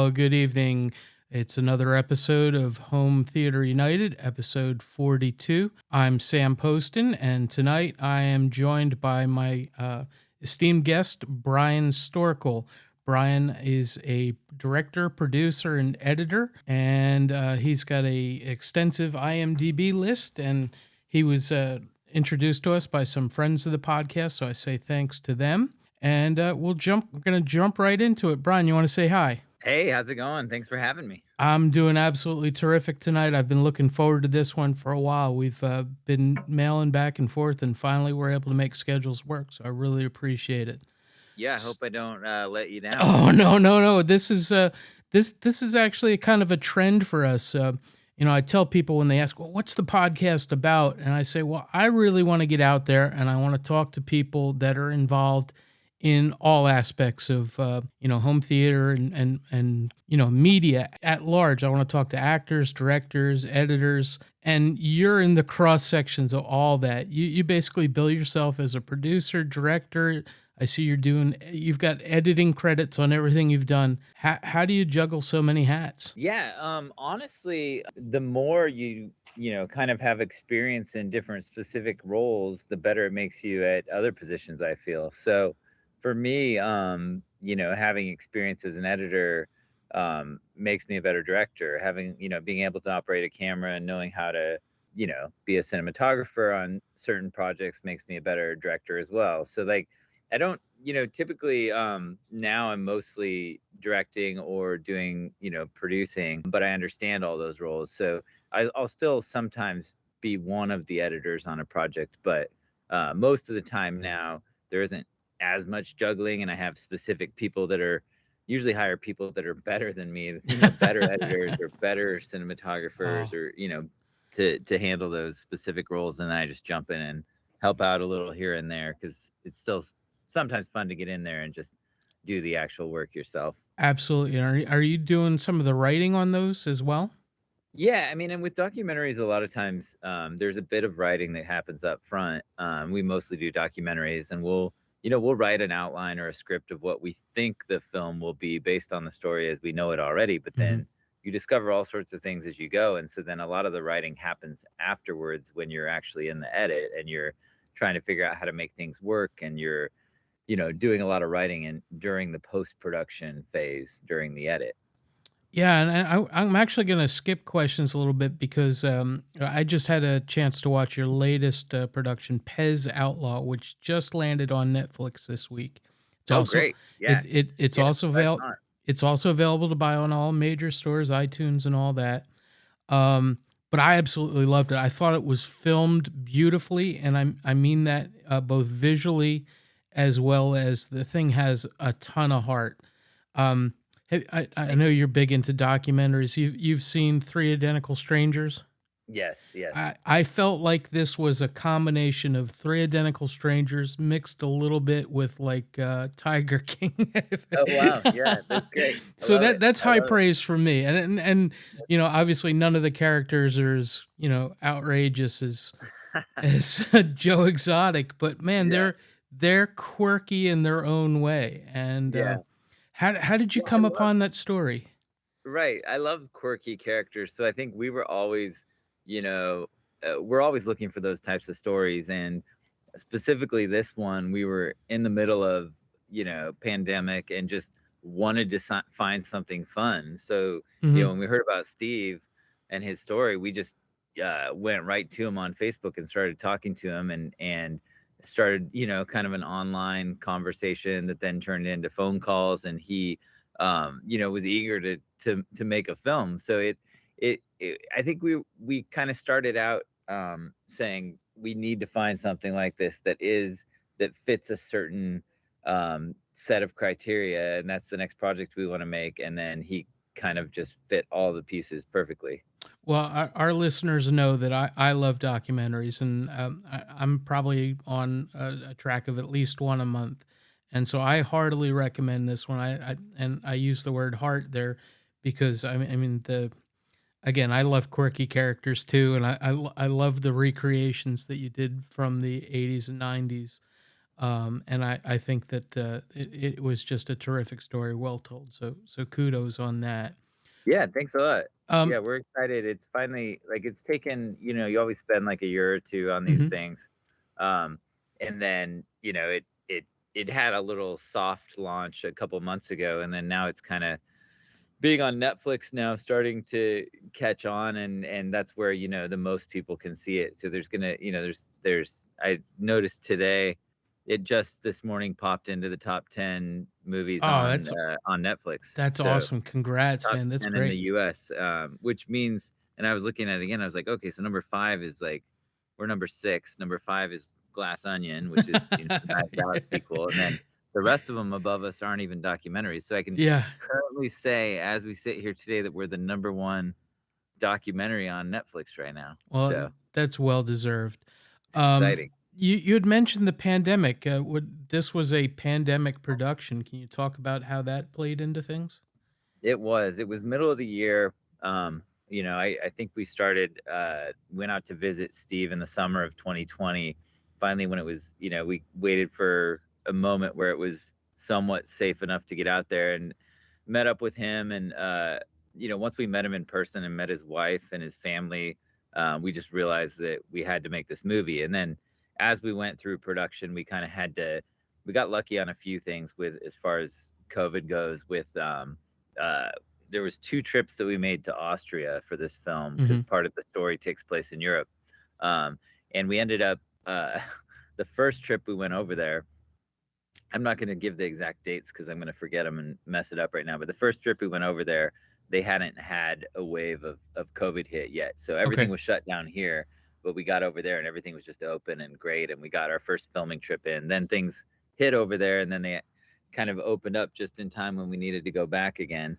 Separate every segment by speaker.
Speaker 1: Well, good evening. It's another episode of Home Theater United, episode 42. I'm Sam Poston, and tonight I am joined by my esteemed guest, Bryan Storkel. Bryan is a director, producer, and editor, and he's got a extensive IMDB list, and he was introduced to us by some friends of the podcast, so I say thanks to them. And we're going to jump right into it. Bryan, you want to say hi?
Speaker 2: Hey, how's it going? Thanks for having me.
Speaker 1: I'm doing absolutely terrific tonight. I've been looking forward to this one for a while. We've been mailing back and forth, and finally we're able to make schedules work. So I really appreciate it.
Speaker 2: Yeah, I hope I don't let you down.
Speaker 1: Oh no! This is actually a kind of a trend for us. I tell people when they ask, "Well, what's the podcast about?" and I say, "Well, I really want to get out there and I want to talk to people that are involved in all aspects of home theater and media at large. I want to talk to actors, directors, editors, and you're in the cross sections of all that. You basically bill yourself as a producer, director. I see you've got editing credits on everything you've done. How do you juggle so many hats?
Speaker 2: Yeah, honestly, the more you kind of have experience in different specific roles, the better it makes you at other positions, I feel. So for me, having experience as an editor makes me a better director. Being able to operate a camera and knowing how to, be a cinematographer on certain projects makes me a better director as well. So like I don't, typically now I'm mostly directing or doing, producing, but I understand all those roles. So I'll still sometimes be one of the editors on a project, but most of the time now there isn't as much juggling, and I have specific people that are usually hire people that are better than me, better editors or better cinematographers,
Speaker 1: Oh,
Speaker 2: or to handle those specific roles, and then I just jump in and help out a little here and there because it's still sometimes fun to get in there and just do the actual work yourself.
Speaker 1: absolutely. Are you doing some of the writing on those as well?
Speaker 2: Yeah, I mean, and with documentaries, a lot of times there's a bit of writing that happens up front. We mostly do documentaries, and we'll write an outline or a script of what we think the film will be based on the story as we know it already. But
Speaker 1: Mm-hmm.
Speaker 2: then you discover all sorts of things as you go, and so then a lot of the writing happens afterwards when you're actually in the edit and you're trying to figure out how to make things work, and you're doing a lot of writing and during the post-production phase during the edit.
Speaker 1: Yeah, and I'm actually going to skip questions a little bit because I just had a chance to watch your latest production, PEZ Outlaw, which just landed on Netflix this week. It's
Speaker 2: Oh,
Speaker 1: also
Speaker 2: great. Yeah.
Speaker 1: it's
Speaker 2: Yeah.
Speaker 1: also
Speaker 2: Right
Speaker 1: available.
Speaker 2: on.
Speaker 1: It's also available to buy on all major stores, iTunes, and all that. But I absolutely loved it. I thought it was filmed beautifully, and I mean that both visually as well as the thing has a ton of heart. Um, I
Speaker 2: Thank
Speaker 1: know
Speaker 2: you.
Speaker 1: you're big into documentaries. You've seen Three Identical Strangers.
Speaker 2: Yes, yes.
Speaker 1: I felt like this was a combination of Three Identical Strangers mixed a little bit with like Tiger King.
Speaker 2: Oh, wow. Yeah, that's great. I
Speaker 1: So
Speaker 2: love it.
Speaker 1: that's
Speaker 2: I
Speaker 1: high
Speaker 2: love it.
Speaker 1: praise for me. And obviously none of the characters are as, outrageous as Joe Exotic, but man,
Speaker 2: Yeah,
Speaker 1: they're quirky in their own way. And
Speaker 2: yeah.
Speaker 1: how did you
Speaker 2: Well, I
Speaker 1: come
Speaker 2: love
Speaker 1: upon that story?
Speaker 2: right. I love quirky characters. So I think we were always, we're always looking for those types of stories. And specifically this one, we were in the middle of, pandemic and just wanted to find something fun. So,
Speaker 1: Hmm.
Speaker 2: when we heard about Steve and his story, we just went right to him on Facebook and started talking to him, and started, kind of an online conversation that then turned into phone calls, and he was eager to make a film. So I think we kind of started out saying we need to find something like this that fits a certain set of criteria, and that's the next project we want to make. And then he kind of just fit all the pieces perfectly.
Speaker 1: Well, our listeners know that I love documentaries, and I'm probably on a track of at least one a month, and so I heartily recommend this one. I use the word heart there because I mean the again, I love quirky characters too, and I love the recreations that you did from the 80s and 90s. And I think that it was just a terrific story, well told. So kudos on that.
Speaker 2: Yeah, thanks a lot.
Speaker 1: Um,
Speaker 2: Yeah, we're excited. It's finally like it's taken, you always spend like a year or two on these
Speaker 1: mhm.
Speaker 2: things. Um, and then, it had a little soft launch a couple months ago, and then now it's kind of being on Netflix now, starting to catch on, and that's where, the most people can see it. So there's gonna, there's I noticed today, it just this morning popped into the top 10 movies
Speaker 1: Oh,
Speaker 2: on Netflix.
Speaker 1: that's
Speaker 2: So
Speaker 1: awesome. Congrats,
Speaker 2: top
Speaker 1: man. That's
Speaker 2: 10 in the
Speaker 1: great.
Speaker 2: US, which means, and I was looking at it again, I was like, okay, so number 5 is like, we're number 6. Number 5 is Glass Onion, which is, the Knives Out sequel. And then the rest of them above us aren't even documentaries. So I can
Speaker 1: Yeah.
Speaker 2: currently say, as we sit here today, that we're the number one documentary on Netflix right now.
Speaker 1: Well,
Speaker 2: So
Speaker 1: that's well deserved.
Speaker 2: it's exciting.
Speaker 1: You had mentioned the pandemic. This was a pandemic production. Can you talk about how that played into things?
Speaker 2: It was middle of the year. I think we started, went out to visit Steve in the summer of 2020. Finally, when it was, we waited for a moment where it was somewhat safe enough to get out there and met up with him. And, once we met him in person and met his wife and his family, we just realized that we had to make this movie. And then as we went through production, we got lucky on a few things with, as far as COVID goes, with, uh, there was 2 trips that we made to Austria for this film because
Speaker 1: Mhm.
Speaker 2: part of the story takes place in Europe. Um, and we ended up, the first trip we went over there, I'm not going to give the exact dates because I'm going to forget them and mess it up right now. But the first trip we went over there, they hadn't had a wave of COVID hit yet. So everything
Speaker 1: Okay.
Speaker 2: was shut down here, but we got over there and everything was just open and great. And we got our first filming trip in. Then things hit over there, and then they kind of opened up just in time when we needed to go back again.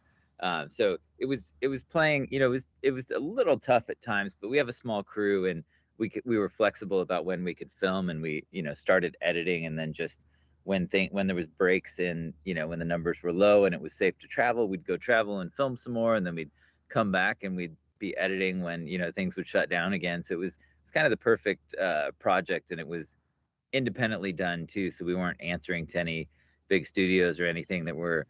Speaker 2: So it was playing, it was a little tough at times, but we have a small crew, and we were flexible about when we could film, and we, started editing, and then just when there was breaks in, when the numbers were low and it was safe to travel, we'd go travel and film some more, and then we'd come back and we'd be editing when, things would shut down again. So it's kind of the perfect project, and it was independently done too. So we weren't answering to any big studios or anything that were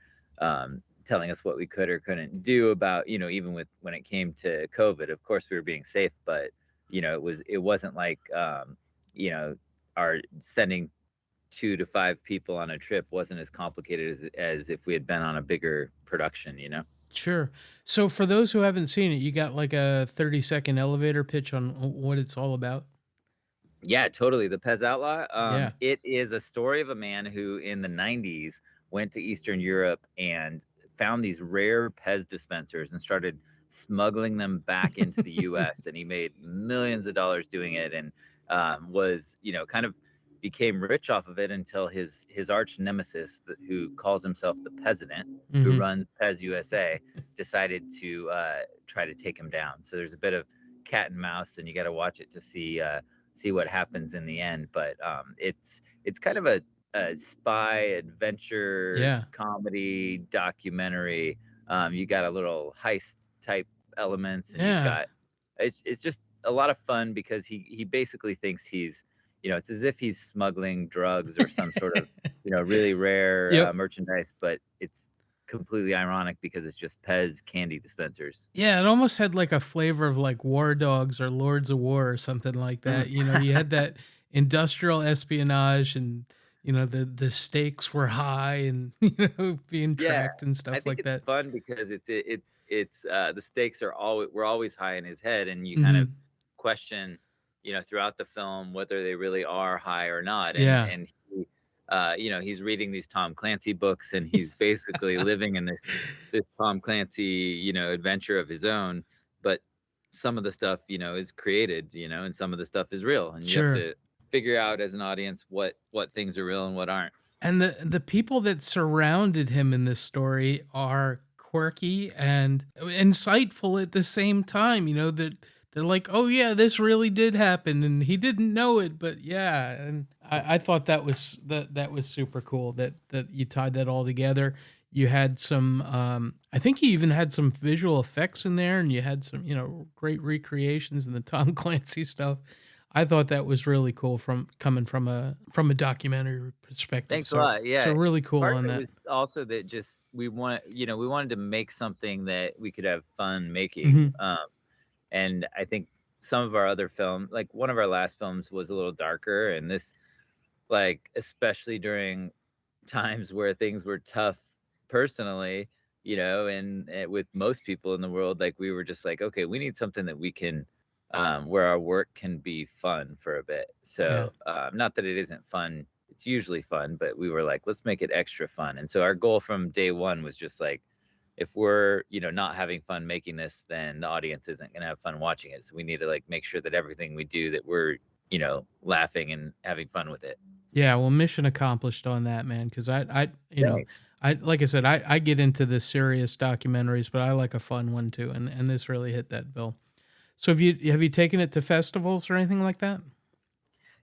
Speaker 2: telling us what we could or couldn't do about, even with when it came to COVID. Of course, we were being safe, but it wasn't like our sending 2 to 5 people on a trip wasn't as complicated as if we had been on a bigger production.
Speaker 1: Sure. So for those who haven't seen it, you got like a 30-second elevator pitch on what it's all about?
Speaker 2: Yeah, totally. The PEZ Outlaw.
Speaker 1: Yeah.
Speaker 2: It is a story of a man who, in the '90s, went to Eastern Europe and found these rare PEZ dispensers and started smuggling them back into the U.S. And he made millions of dollars doing it, and was, kind of became rich off of it until his arch nemesis, who calls himself the President, who
Speaker 1: Mhm.
Speaker 2: runs PEZ USA, decided to try to take him down. So there's a bit of cat and mouse, and you got to watch it to see what happens in the end. But it's kind of a spy adventure
Speaker 1: Yeah.
Speaker 2: comedy documentary. You got a little heist type elements, and you've
Speaker 1: Yeah.
Speaker 2: got, it's just a lot of fun because he basically thinks he's, it's as if he's smuggling drugs or some sort of, really rare
Speaker 1: Yep.
Speaker 2: merchandise, but it's completely ironic because it's just Pez candy dispensers.
Speaker 1: Yeah, it almost had like a flavor of like War Dogs or Lords of War or something like that.
Speaker 2: Mm.
Speaker 1: You had that industrial espionage, and the stakes were high, and being
Speaker 2: Yeah,
Speaker 1: tracked and
Speaker 2: I
Speaker 1: stuff
Speaker 2: think
Speaker 1: like
Speaker 2: it's
Speaker 1: that.
Speaker 2: fun because it's the stakes are always were always high in his head, and you kind of
Speaker 1: Mhm.
Speaker 2: question, throughout the film whether they really are high or not. And
Speaker 1: Yeah.
Speaker 2: and he, he's reading these Tom Clancy books, and he's basically living in this Tom Clancy, adventure of his own. But some of the stuff, is created, and some of the stuff is real, and you have
Speaker 1: Sure.
Speaker 2: to figure out as an audience what things are real and what aren't.
Speaker 1: And the people that surrounded him in this story are quirky and insightful at the same time. That they're like, oh yeah, this really did happen, and he didn't know it, but yeah. And I thought that was super cool that you tied that all together. You had some, I think you even had some visual effects in there, and you had some, great recreations in the Tom Clancy stuff. I thought that was really cool from coming from a documentary perspective.
Speaker 2: Thanks a
Speaker 1: So
Speaker 2: lot.
Speaker 1: so
Speaker 2: Yeah.
Speaker 1: really cool
Speaker 2: Part of
Speaker 1: on
Speaker 2: it
Speaker 1: that.
Speaker 2: was also that just we wanted to make something that we could have fun making.
Speaker 1: Hmm.
Speaker 2: And I think some of our other film, like one of our last films was a little darker, and this, like, especially during times where things were tough personally, and with most people in the world, like we were just like, okay, we need something that we can, where our work can be fun for a bit.
Speaker 1: Yeah.
Speaker 2: So, not that it isn't fun, it's usually fun, but we were like, let's make it extra fun. And so our goal from day one was just like, if we're, not having fun making this, then the audience isn't going to have fun watching it. So we need to like make sure that everything we do, that we're, laughing and having fun with it.
Speaker 1: Yeah, well, mission accomplished on that, man. Because
Speaker 2: Thanks.
Speaker 1: I like I said, I get into the serious documentaries, but I like a fun one too, and this really hit that bill. So have you taken it to festivals or anything like that?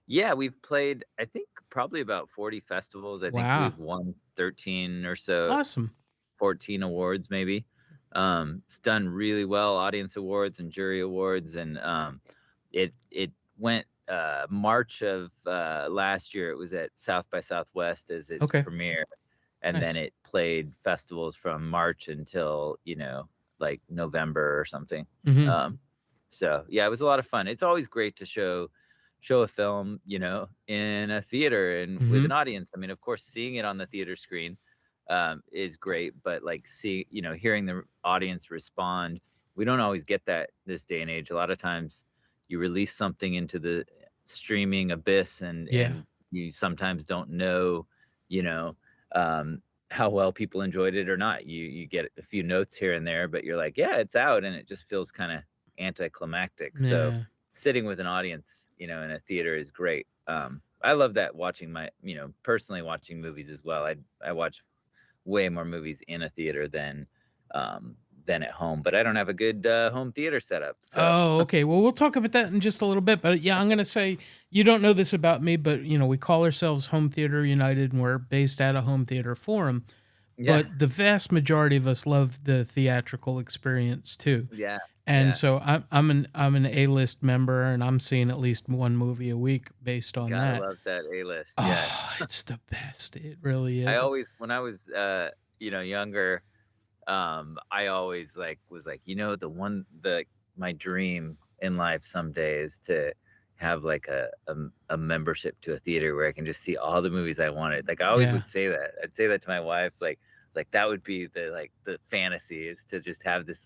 Speaker 2: Yeah, we've played, I think, probably about 40 festivals. I think
Speaker 1: Wow,
Speaker 2: we've won 13 or so,
Speaker 1: awesome.
Speaker 2: 14 awards maybe. It's done really well, audience awards and jury awards, and it went March of last year. It was at South by Southwest as its
Speaker 1: Okay,
Speaker 2: premiere, and then
Speaker 1: nice.
Speaker 2: it played festivals from March until like November or something.
Speaker 1: Hmm.
Speaker 2: Um, so yeah, it was a lot of fun. It's always great to show a film, in a theater and with
Speaker 1: Hmm.
Speaker 2: an audience. I mean, of course, seeing it on the theater screen is great, but like hearing the audience respond, we don't always get that this day and age. A lot of times, you release something into the streaming abyss, and
Speaker 1: Yeah.
Speaker 2: you sometimes don't know, you know, um, how well people enjoyed it or not. You get a few notes here and there, but you're like, yeah, it's out, and it just feels kind of anticlimactic. So
Speaker 1: Yeah.
Speaker 2: sitting with an audience, in a theater is great. I love that, watching personally watching movies as well. I watch way more movies in a theater than at home, but I don't have a good home theater setup. So
Speaker 1: Oh, okay. Well, we'll talk about that in just a little bit. But yeah, I'm going to say you don't know this about me, but we call ourselves Home Theater United, and we're based at a home theater forum.
Speaker 2: yeah,
Speaker 1: But the vast majority of us love the theatrical experience too.
Speaker 2: yeah,
Speaker 1: And
Speaker 2: yeah.
Speaker 1: so I'm an A-list member, and I'm seeing at least one movie a week based on
Speaker 2: Gotta
Speaker 1: that.
Speaker 2: love that A list. Yes,
Speaker 1: Oh, it's the best. It really
Speaker 2: I
Speaker 1: is.
Speaker 2: always, when I was younger, I always like was like, my dream in life someday is to have like a membership to a theater where I can just see all the movies I wanted. Like I always
Speaker 1: Yeah.
Speaker 2: would say that. I'd say that to my wife. Like it's like that would be the fantasy, is to just have this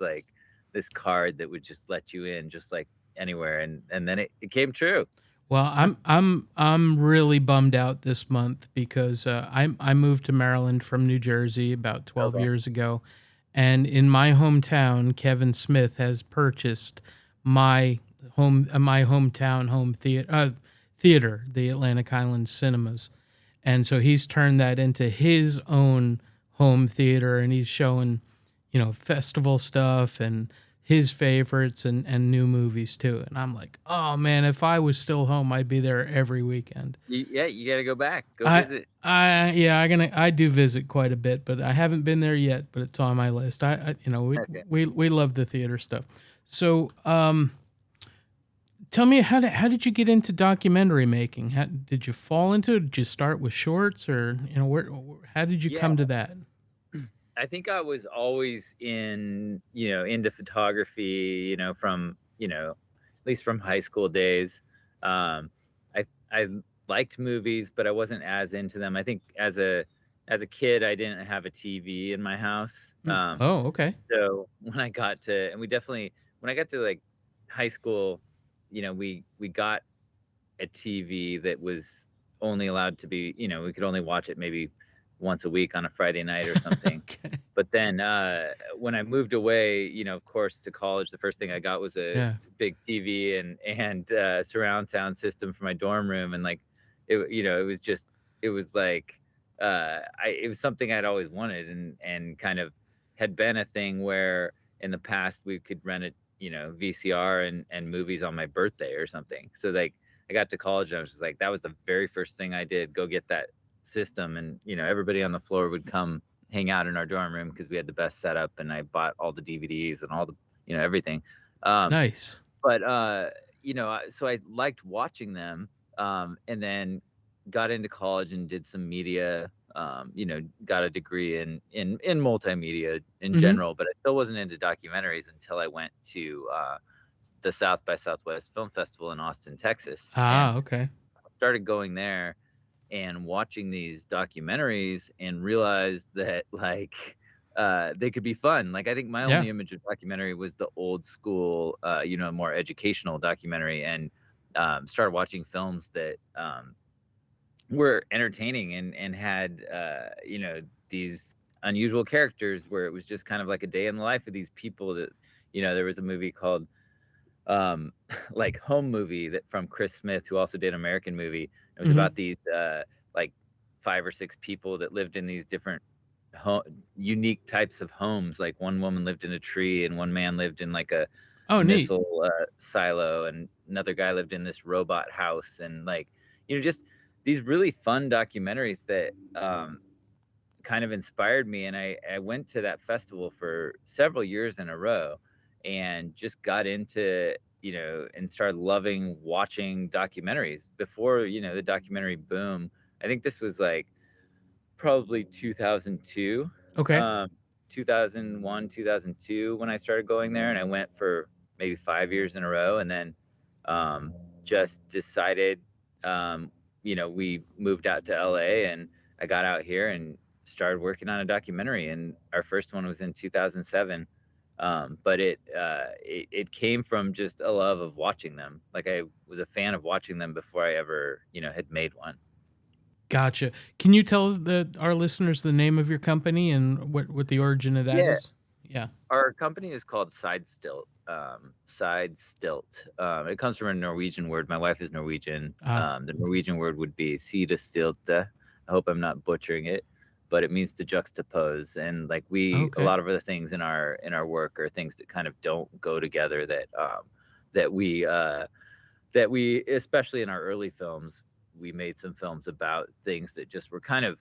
Speaker 2: card that would just let you in just like anywhere, and then it came true.
Speaker 1: Well, I'm really bummed out this month because I moved to Maryland from New Jersey about 12
Speaker 2: Okay.
Speaker 1: years ago, and in my hometown, Kevin Smith has purchased my hometown theater, the Atlantic Highlands Cinemas, and so he's turned that into his own home theater, and he's showing festival stuff and his favorites and new movies too. And I'm like, oh man, if I was still home, I'd be there every weekend.
Speaker 2: Yeah, you got to go back, go
Speaker 1: I
Speaker 2: visit.
Speaker 1: I do visit quite a bit, but I haven't been there yet. But it's on my list. We
Speaker 2: Okay.
Speaker 1: we love the theater stuff. So tell me how did you get into documentary making? How did you fall into it? Did you start with shorts, or how did you
Speaker 2: Yeah.
Speaker 1: come to that?
Speaker 2: I think I was always into photography, from, at least from high school days. I liked movies, but I wasn't as into them. I think as a kid, I didn't have a TV in my house.
Speaker 1: Oh, okay.
Speaker 2: So when I got to, and we definitely, when I got to like high school, we got a TV that was only allowed to be, we could only watch it maybe once a week on a Friday night or something.
Speaker 1: Okay.
Speaker 2: But then when I moved away, of course, to college, the first thing I got was a
Speaker 1: Yeah.
Speaker 2: big TV and surround sound system for my dorm room, and like it was just, it was like it was something I'd always wanted, and kind of had been a thing where in the past we could rent it, VCR and movies on my birthday or something. So like I got to college and I was just like, that was the very first thing I did, go get that system. And, everybody on the floor would come hang out in our dorm room because we had the best setup, and I bought all the DVDs and all the, everything. Um,
Speaker 1: Nice.
Speaker 2: but so I liked watching them, and then got into college and did some media. Got a degree in multimedia in
Speaker 1: Mm-hmm.
Speaker 2: general, but I still wasn't into documentaries until I went to the South by Southwest Film Festival in Austin, Texas, and
Speaker 1: Ah, okay.
Speaker 2: started going there and watching these documentaries and realized that they could be fun. Like I think my
Speaker 1: Yeah.
Speaker 2: only image of documentary was the old school, more educational documentary, and started watching films that were entertaining and had these unusual characters where it was just kind of like a day in the life of these people that there was a movie called like Home Movie that from Chris Smith, who also did American Movie. It was
Speaker 1: Mm-hmm.
Speaker 2: about these like 5 or 6 people that lived in these different unique types of homes. Like one woman lived in a tree, and one man lived in like a
Speaker 1: Oh, neat.
Speaker 2: missile silo, and another guy lived in this robot house, and just these really fun documentaries that kind of inspired me. And I went to that festival for several years in a row and just got into, and started loving watching documentaries before, the documentary boom. I think this was like probably 2002,
Speaker 1: Okay.
Speaker 2: 2001, 2002 when I started going there. And I went for maybe 5 years in a row. And then just decided, we moved out to LA, and I got out here and started working on a documentary. And our first one was in 2007. But it came from just a love of watching them. Like I was a fan of watching them before I ever, had made one.
Speaker 1: Gotcha. Can you tell our listeners the name of your company and what the origin of that
Speaker 2: Yeah.
Speaker 1: is? Yeah.
Speaker 2: Our company is called SideStilt. SideStilt. It comes from a Norwegian word. My wife is Norwegian.
Speaker 1: Ah,
Speaker 2: The
Speaker 1: okay.
Speaker 2: Norwegian word would be sidestilte. I hope I'm not butchering it, but it means to juxtapose. And like a
Speaker 1: Okay.
Speaker 2: lot of other things in our work are things that kind of don't go together. That we especially in our early films, we made some films about things that just were kind of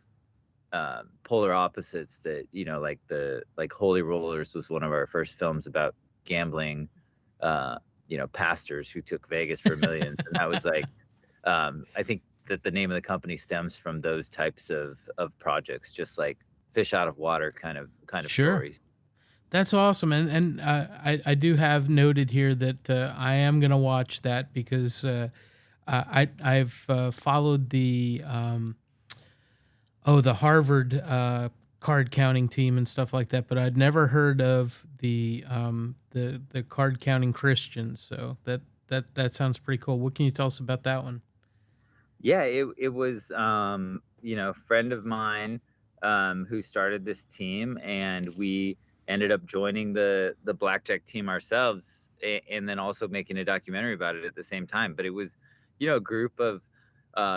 Speaker 2: polar opposites. That like Holy Rollers was one of our first films about gambling, pastors who took Vegas for millions, and that was like I think that the name of the company stems from those types of projects, just like fish out of water kind of
Speaker 1: Sure.
Speaker 2: stories.
Speaker 1: That's awesome, and I do have noted here that I am gonna watch that because I've followed the Harvard card counting team and stuff like that, but I'd never heard of the card counting Christians. So that sounds pretty cool. What can you tell us about that one?
Speaker 2: Yeah, it was a friend of mine who started this team, and we ended up joining the blackjack team ourselves, and then also making a documentary about it at the same time. But it was a group of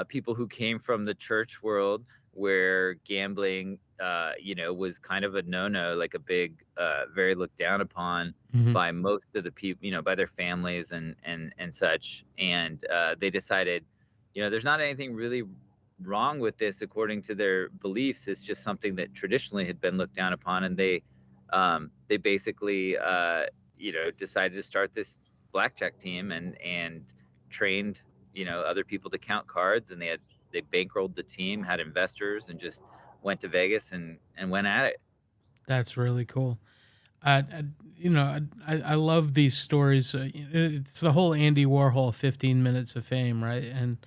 Speaker 2: people who came from the church world, where gambling was kind of a no-no, like a big very looked down upon
Speaker 1: Hmm.
Speaker 2: by most of the people, by their families and such. And they decided, there's not anything really wrong with this according to their beliefs. It's just something that traditionally had been looked down upon, and they basically decided to start this blackjack team and trained other people to count cards, and they bankrolled the team, had investors, and just went to Vegas and went at it.
Speaker 1: That's really cool. I I love these stories. It's the whole Andy Warhol 15 minutes of fame, right? And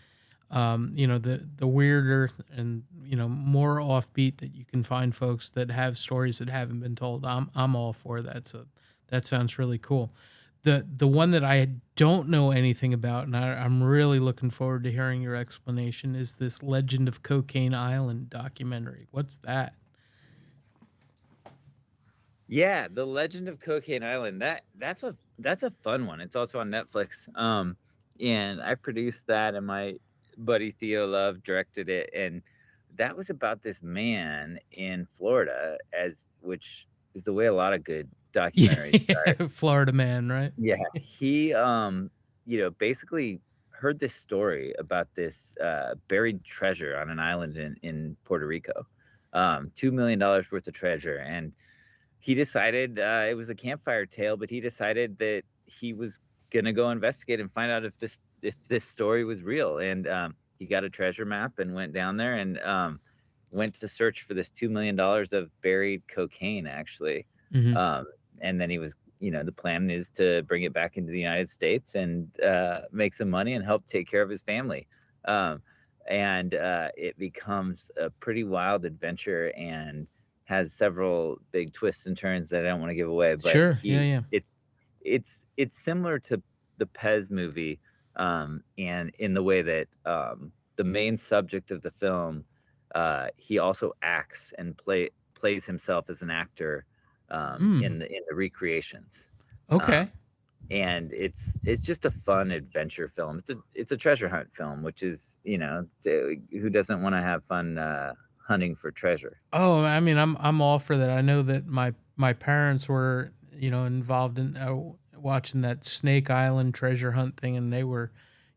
Speaker 1: the weirder and more offbeat that you can find folks that have stories that haven't been told. I'm all for that. So that sounds really cool. The one that I don't know anything about, and I'm really looking forward to hearing your explanation, is this Legend of Cocaine Island documentary. What's that?
Speaker 2: Yeah, The Legend of Cocaine Island. That's a fun one. It's also on Netflix. And I produced that, and my buddy Theo Love directed it. And that was about this man in Florida, as which is the way a lot of good
Speaker 1: Yeah,
Speaker 2: documentaries start.
Speaker 1: Florida man, right?
Speaker 2: Yeah, he basically heard this story about this buried treasure on an island in Puerto Rico. $2 million worth of treasure. And he decided, it was a campfire tale, but he decided that he was gonna go investigate and find out if this story was real. And he got a treasure map and went down there and went to search for this $2 million of buried cocaine, actually.
Speaker 1: Hmm.
Speaker 2: Um, and then he was, the plan is to bring it back into the United States and make some money and help take care of his family. Um, and it becomes a pretty wild adventure and has several big twists and turns that I don't want to give away. But
Speaker 1: Sure. Yeah. Yeah.
Speaker 2: it's similar to the PEZ movie, and in the way that the main subject of the film, he also acts and plays himself as an actor
Speaker 1: Hmm.
Speaker 2: in the recreations. Um,
Speaker 1: Okay.
Speaker 2: and it's just a fun adventure film. It's a treasure hunt film, which is, who doesn't want to have fun hunting for treasure?
Speaker 1: Oh, I mean, I'm all for that. I know that my parents were, involved in watching that Snake Island treasure hunt thing, and they were,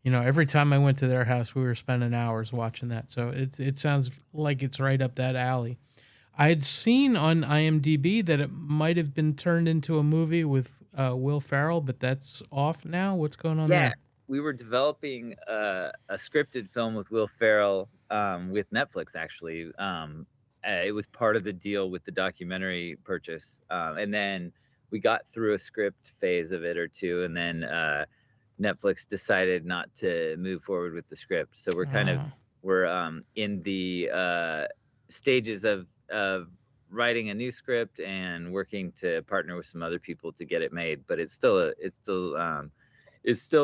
Speaker 1: every time I went to their house, we were spending hours watching that. So it sounds like it's right up that alley. I had seen on IMDb that it might have been turned into a movie with Will Ferrell, but that's off now. What's going on
Speaker 2: Yeah,
Speaker 1: there?
Speaker 2: we were developing a scripted film with Will Ferrell, with Netflix, actually. It was part of the deal with the documentary purchase, and then we got through a script phase of it or two, and then Netflix decided not to move forward with the script. So we're in the stages of writing a new script and working to partner with some other people to get it made. But it's still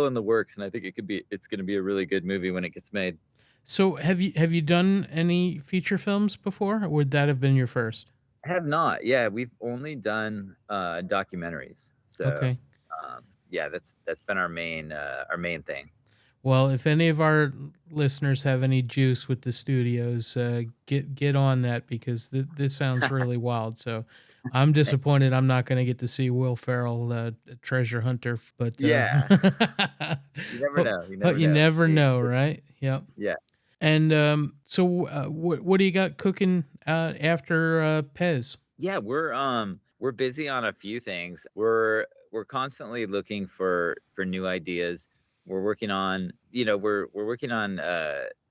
Speaker 2: in the works, and I think it's going to be a really good movie when it gets made.
Speaker 1: So have you done any feature films before, or would that have been your first?
Speaker 2: I have not. Yeah, we've only done documentaries. So
Speaker 1: Okay.
Speaker 2: yeah, that's been our main thing.
Speaker 1: Well, if any of our listeners have any juice with the studios, get on that because this sounds really wild. So, I'm disappointed I'm not going to get to see Will Ferrell, treasure hunter, but
Speaker 2: Yeah, you never
Speaker 1: ho-
Speaker 2: know. You never
Speaker 1: you
Speaker 2: know.
Speaker 1: never know, right? Yep.
Speaker 2: Yeah.
Speaker 1: And so, what do you got cooking after Pez?
Speaker 2: Yeah, we're busy on a few things. We're constantly looking for new ideas. We're working on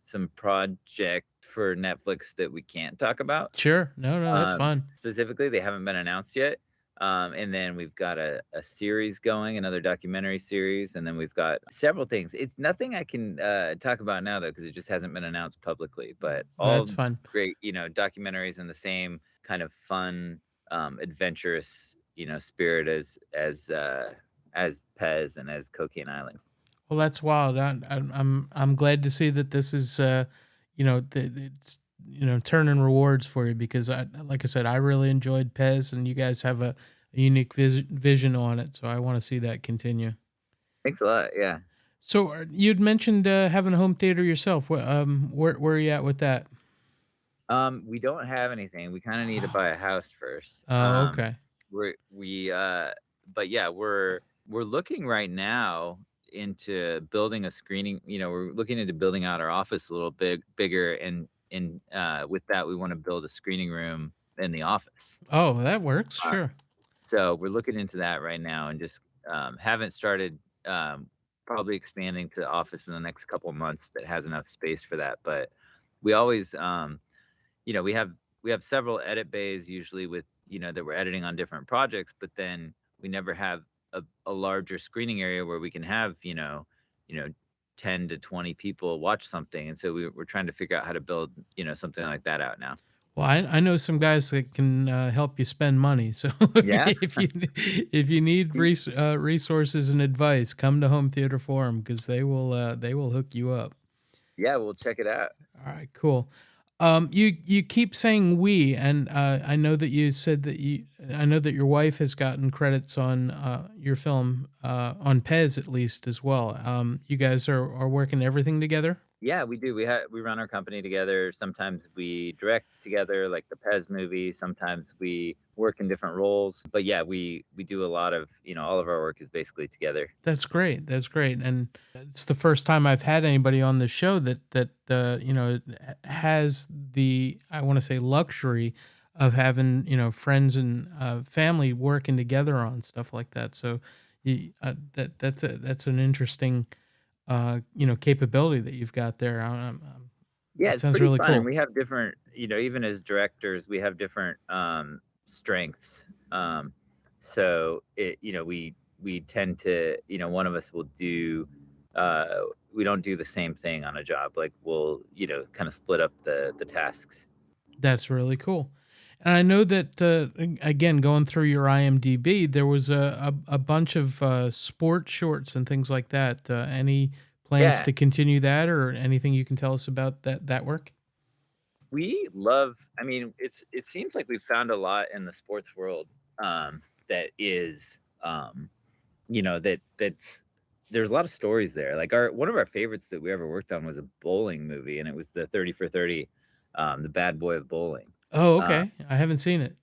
Speaker 2: some project for Netflix that we can't talk about.
Speaker 1: Sure. No, no, that's fine.
Speaker 2: Specifically, they haven't been announced yet. And then we've got a series going, another documentary series, and then we've got several things. It's nothing I can talk about now though, because it just hasn't been announced publicly. But
Speaker 1: That's
Speaker 2: all
Speaker 1: fine.
Speaker 2: great, documentaries in the same kind of fun, adventurous, spirit as Pez and as Cocaine Island.
Speaker 1: Well, that's wild. I'm glad to see that this is it's turning rewards for you because like I said, I really enjoyed Pez and you guys have a unique vision on it, so I want to see that continue.
Speaker 2: Thanks a lot. Yeah.
Speaker 1: So you'd mentioned having a home theater yourself. Where are you at with that?
Speaker 2: We don't have anything. We kind of need to buy a house first.
Speaker 1: Oh, okay.
Speaker 2: We're we But yeah, we're looking right now into building a screening. We're looking into building out our office a little bigger, and with that, we want to build a screening room in the office.
Speaker 1: Oh, that works.
Speaker 2: Uh,
Speaker 1: Sure.
Speaker 2: so we're looking into that right now, and just haven't started. Probably expanding to the office in the next couple of months that has enough space for that. But we always, we have several edit bays usually with, that we're editing on different projects, but then we never have a larger screening area where we can have, 10 to 20 people watch something. And so we're trying to figure out how to build, something like that out now.
Speaker 1: Well, I know some guys that can help you spend money. So
Speaker 2: Yeah.
Speaker 1: if you need resources and advice, come to Home Theater Forum because they will hook you up.
Speaker 2: Yeah, we'll check it out.
Speaker 1: All right, cool. You keep saying we, and I know that you said that I know that your wife has gotten credits on your film on Pez at least as well. You guys are working everything together.
Speaker 2: Yeah, we do. We run our company together. Sometimes we direct together, like the PEZ movie. Sometimes we work in different roles. But yeah, we do a lot of, all of our work is basically together.
Speaker 1: That's great. That's great. And it's the first time I've had anybody on the show that has the I want to say luxury of having friends and family working together on stuff like that. So That's an interesting capability that you've got there.
Speaker 2: Yeah,
Speaker 1: That
Speaker 2: it's
Speaker 1: sounds
Speaker 2: pretty
Speaker 1: really
Speaker 2: fun, and
Speaker 1: cool.
Speaker 2: we have different, even as directors, we have different strengths. So we tend to, one of us will do, uh, we don't do the same thing on a job. Like we'll, kind of split up the tasks.
Speaker 1: That's really cool. And I know that again, going through your IMDb, there was a bunch of sports shorts and things like that. Any plans
Speaker 2: Yeah,
Speaker 1: to continue that, or anything you can tell us about that work?
Speaker 2: we love. I mean, it seems like we've found a lot in the sports world that is, that's there's a lot of stories there. Like our one of our favorites that we ever worked on was a bowling movie, and it was the 30 for 30, the bad boy of bowling.
Speaker 1: Oh,
Speaker 2: Uh,
Speaker 1: okay. I haven't seen it.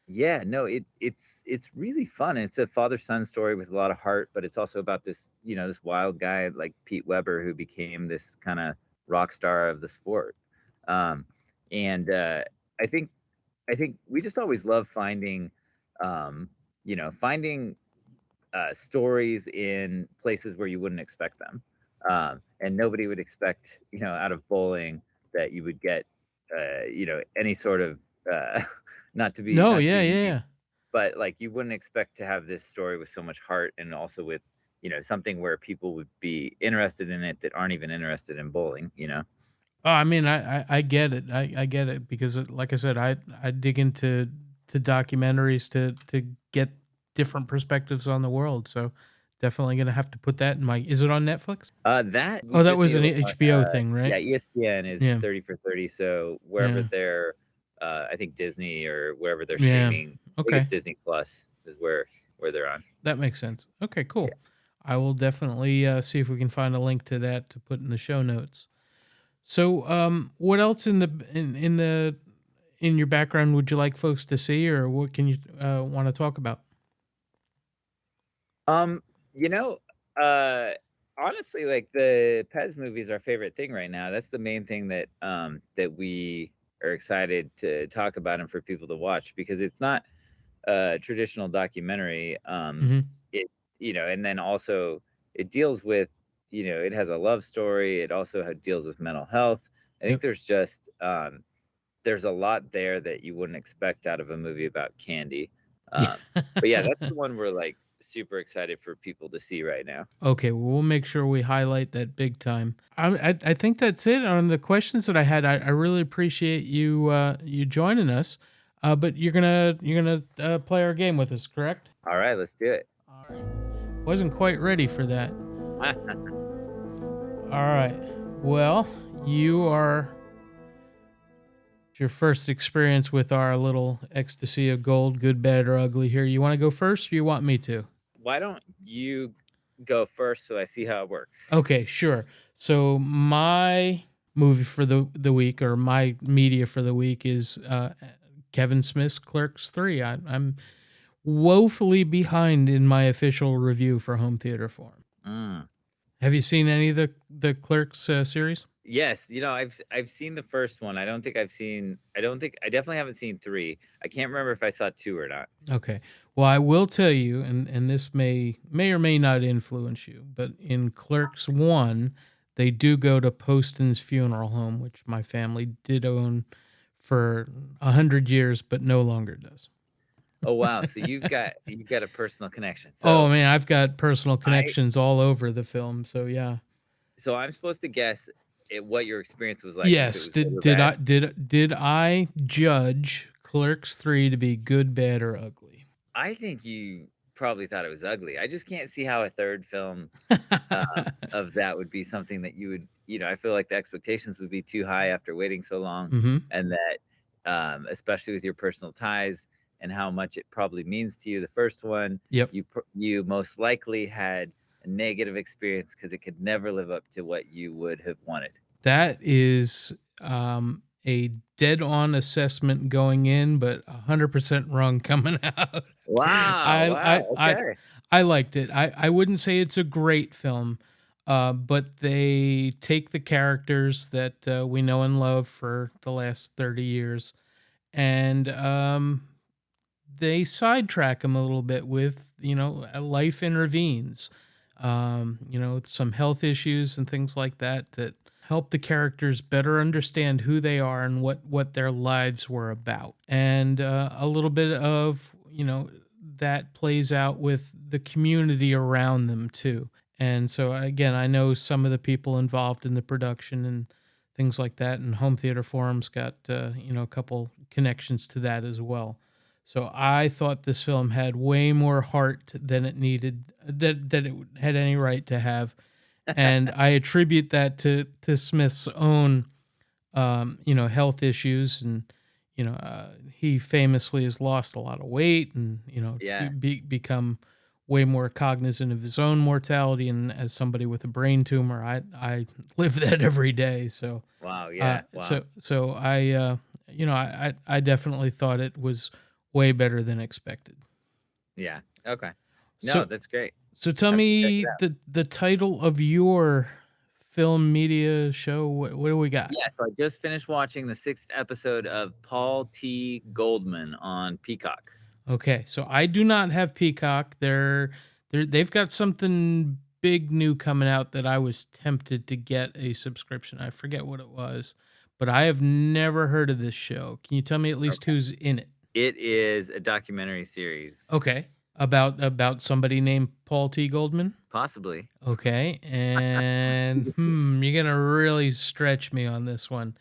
Speaker 2: yeah, no, it's really fun. It's a father-son story with a lot of heart, but it's also about this, this wild guy like Pete Weber who became this kind of rock star of the sport. Um, and I think I think we just always love finding, finding stories in places where you wouldn't expect them. And nobody would expect, out of bowling that you would get, any sort of, uh,
Speaker 1: No,
Speaker 2: not to
Speaker 1: yeah,
Speaker 2: be
Speaker 1: yeah,
Speaker 2: mean,
Speaker 1: yeah.
Speaker 2: but like you wouldn't expect to have this story with so much heart and also with, something where people would be interested in it that aren't even interested in bowling.
Speaker 1: Oh, I mean, I get it. I get it because, like I said, I dig into documentaries to get different perspectives on the world. So definitely gonna have to put that in my. Is it on Netflix?
Speaker 2: That we
Speaker 1: Oh, that
Speaker 2: just
Speaker 1: was
Speaker 2: need to
Speaker 1: an
Speaker 2: look on,
Speaker 1: HBO thing,
Speaker 2: yeah,
Speaker 1: right?
Speaker 2: ESPN is
Speaker 1: Yeah,
Speaker 2: 30 for 30, so wherever
Speaker 1: yeah,
Speaker 2: they're, I think Disney or wherever they're
Speaker 1: yeah.
Speaker 2: streaming, I think it's
Speaker 1: Okay,
Speaker 2: Disney Plus is where they're on.
Speaker 1: that makes sense. Okay,
Speaker 2: Yeah.
Speaker 1: cool. I will definitely see if we can find a link to that to put in the show notes. So, what else in your background would you like folks to see, or what can you want to talk about?
Speaker 2: Um, you know, uh, honestly, like the PEZ movie is our favorite thing right now. That's the main thing that we are excited to talk about and for people to watch because it's not a traditional documentary.
Speaker 1: Hmm.
Speaker 2: It and then also it deals with, it has a love story. It also deals with mental health. I think
Speaker 1: Yep.
Speaker 2: there's a lot there that you wouldn't expect out of a movie about candy.
Speaker 1: Yeah.
Speaker 2: But yeah, that's the one we're like super excited for people to see right now.
Speaker 1: Okay, well, we'll make sure we highlight that big time. I think that's it on the questions that I had. I really appreciate you joining us. But you're gonna play our game with us, correct?
Speaker 2: All right, let's do it.
Speaker 1: All right. Wasn't quite ready for that. All right. Well, you are your first experience with our little ecstasy of gold, good, bad, or ugly here. You want to go first, or you want me to?
Speaker 2: Why don't you go first so I see how it works?
Speaker 1: Okay, sure. So my movie for the week, or my media for the week, is Kevin Smith's Clerks 3. I'm woefully behind in my official review for home theater form.
Speaker 2: Mm.
Speaker 1: Have you seen any of the Clerks series?
Speaker 2: Yes, I've seen the first one. I don't think I definitely haven't seen 3. I can't remember if I saw 2 or not.
Speaker 1: Okay. Well, I will tell you, and this may or may not influence you, but in Clerks 1, they do go to Poston's funeral home, which my family did own for 100 years, but no longer does.
Speaker 2: Oh wow, so you've got a personal connection.
Speaker 1: Oh
Speaker 2: So
Speaker 1: man, I've got personal
Speaker 2: I
Speaker 1: connections all over the film, so yeah.
Speaker 2: so I'm supposed to guess what your experience was like, if it
Speaker 1: Yes,
Speaker 2: was good
Speaker 1: did
Speaker 2: or
Speaker 1: did
Speaker 2: bad.
Speaker 1: I did I judge Clerks 3 to be good, bad, or ugly?
Speaker 2: I think you probably thought it was ugly. I just can't see how a third film of that would be something that you would, I feel like the expectations would be too high after waiting so long,
Speaker 1: Mhm.
Speaker 2: and that, especially with your personal ties and how much it probably means to you. The first one,
Speaker 1: Yep.
Speaker 2: you most likely had a negative experience because it could never live up to what you would have wanted.
Speaker 1: That is a dead on assessment going in, but 100% wrong coming out.
Speaker 2: Wow!
Speaker 1: I
Speaker 2: Wow!
Speaker 1: I I
Speaker 2: Okay.
Speaker 1: I liked it. I wouldn't say it's a great film, but they take the characters that we know and love for the last 30 years, and they sidetrack him a little bit with, life intervenes, some health issues and things like that that help the characters better understand who they are and what their lives were about. And a little bit of, that plays out with the community around them too. And so again, I know some of the people involved in the production and things like that, and Home Theater Forum's got a couple connections to that as well. So I thought this film had way more heart than it needed, that it had any right to have, and I attribute that to Smith's own health issues, and he famously has lost a lot of weight, and
Speaker 2: Yeah.
Speaker 1: become way more cognizant of his own mortality. And as somebody with a brain tumor, I live that every day. So
Speaker 2: Wow. Yeah. Wow.
Speaker 1: so I definitely thought it was way better than expected.
Speaker 2: Yeah. Okay. No,
Speaker 1: So
Speaker 2: that's great.
Speaker 1: so tell
Speaker 2: Have to check
Speaker 1: me
Speaker 2: it out.
Speaker 1: the title of your film media show. What do we got?
Speaker 2: Yeah. So I just finished watching the 6th episode of Paul T. Goldman on Peacock.
Speaker 1: Okay, so I do not have Peacock. They've got something big new coming out that I was tempted to get a subscription. I forget what it was, but I have never heard of this show. Can you tell me at least
Speaker 2: Okay.
Speaker 1: who's in it?
Speaker 2: It is a documentary series.
Speaker 1: Okay, about somebody named Paul T. Goldman.
Speaker 2: Possibly.
Speaker 1: Okay, and you're gonna really stretch me on this one.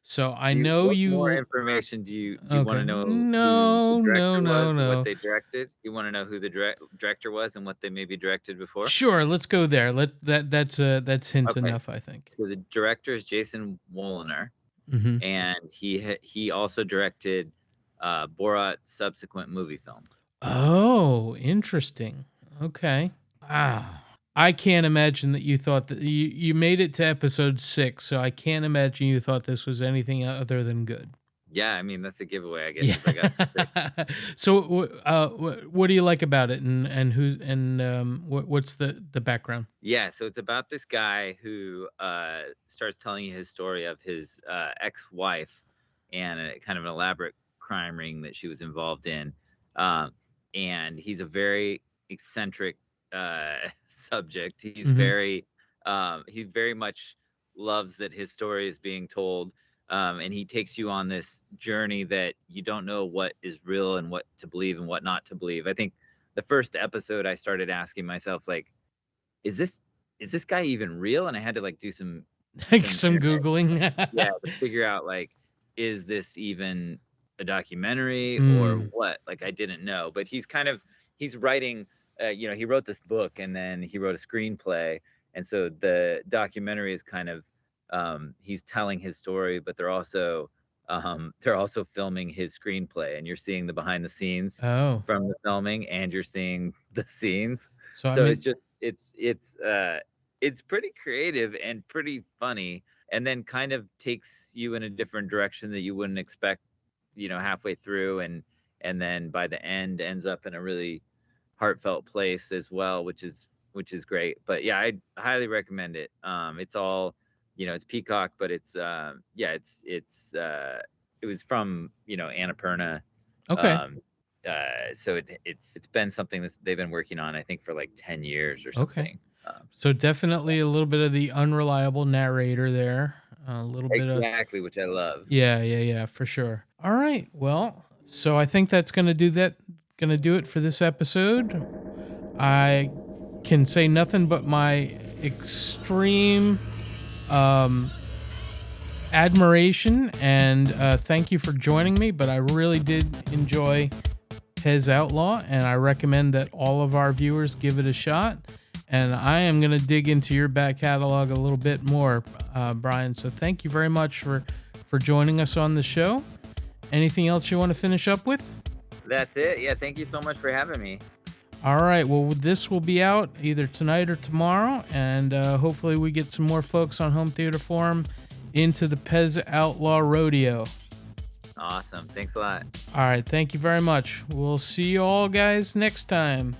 Speaker 1: So I know
Speaker 2: What more
Speaker 1: you.
Speaker 2: information do you want
Speaker 1: Okay,
Speaker 2: to know who the
Speaker 1: no, no,
Speaker 2: director
Speaker 1: no,
Speaker 2: was and what
Speaker 1: no.
Speaker 2: they directed? You want to know who the director was and what they maybe directed before?
Speaker 1: Sure, let's go there. That's hint
Speaker 2: Okay.
Speaker 1: enough, I think.
Speaker 2: So the director is Jason Woliner,
Speaker 1: Mhm.
Speaker 2: and he also directed Borat's subsequent movie film.
Speaker 1: Oh, interesting. Okay. Wow. I can't imagine that you thought that you made it to episode 6, so I can't imagine you thought this was anything other than good.
Speaker 2: Yeah, I mean that's a giveaway, I guess,
Speaker 1: Yeah.
Speaker 2: if I got 6.
Speaker 1: So, what do you like about it, and who's and what's the background?
Speaker 2: Yeah, so it's about this guy who starts telling you his story of his ex-wife and a kind of an elaborate crime ring that she was involved in. Um, and he's a very eccentric subject.
Speaker 1: Mhm.
Speaker 2: He very much loves that his story is being told. And he takes you on this journey that you don't know what is real and what to believe and what not to believe. I think the first episode I started asking myself, like, is this guy even real? And I had to like do some
Speaker 1: Like
Speaker 2: some
Speaker 1: some
Speaker 2: internet,
Speaker 1: googling.
Speaker 2: yeah, to figure out like, is this even a documentary or
Speaker 1: Mm.
Speaker 2: what? Like I didn't know, but he's writing. He wrote this book and then he wrote a screenplay, and so the documentary is kind of he's telling his story, but they're also filming his screenplay, and you're seeing the behind the scenes
Speaker 1: Oh,
Speaker 2: from the filming, and you're seeing the scenes.
Speaker 1: so I
Speaker 2: So it's
Speaker 1: mean,
Speaker 2: just it's pretty creative and pretty funny, and then kind of takes you in a different direction that you wouldn't expect, halfway through, and then by the end ends up in a really heartfelt place as well, which is great. But yeah, I highly recommend it. It's all, it's Peacock, but it's yeah, it was from Annapurna.
Speaker 1: okay.
Speaker 2: Um, so it's been something that they've been working on, I think, for like 10 years or
Speaker 1: Okay.
Speaker 2: something.
Speaker 1: So definitely a little bit of the unreliable narrator there. A little bit of
Speaker 2: Exactly, which I love.
Speaker 1: yeah, for sure. All right. Well, so I think that's going to do that. Going to do it for this episode. I can say nothing but my extreme um admiration and thank you for joining me, but I really did enjoy PEZ Outlaw, and I recommend that all of our viewers give it a shot. And I am going to dig into your back catalog a little bit more, Bryan. So thank you very much for joining us on the show. Anything else you want to finish up with?
Speaker 2: That's it. Yeah, thank you so much for having me.
Speaker 1: All right. Well, this will be out either tonight or tomorrow, and hopefully we get some more folks on Home Theater Forum into the PEZ Outlaw Rodeo.
Speaker 2: Awesome. Thanks a lot.
Speaker 1: All right. Thank you very much. We'll see you all guys next time.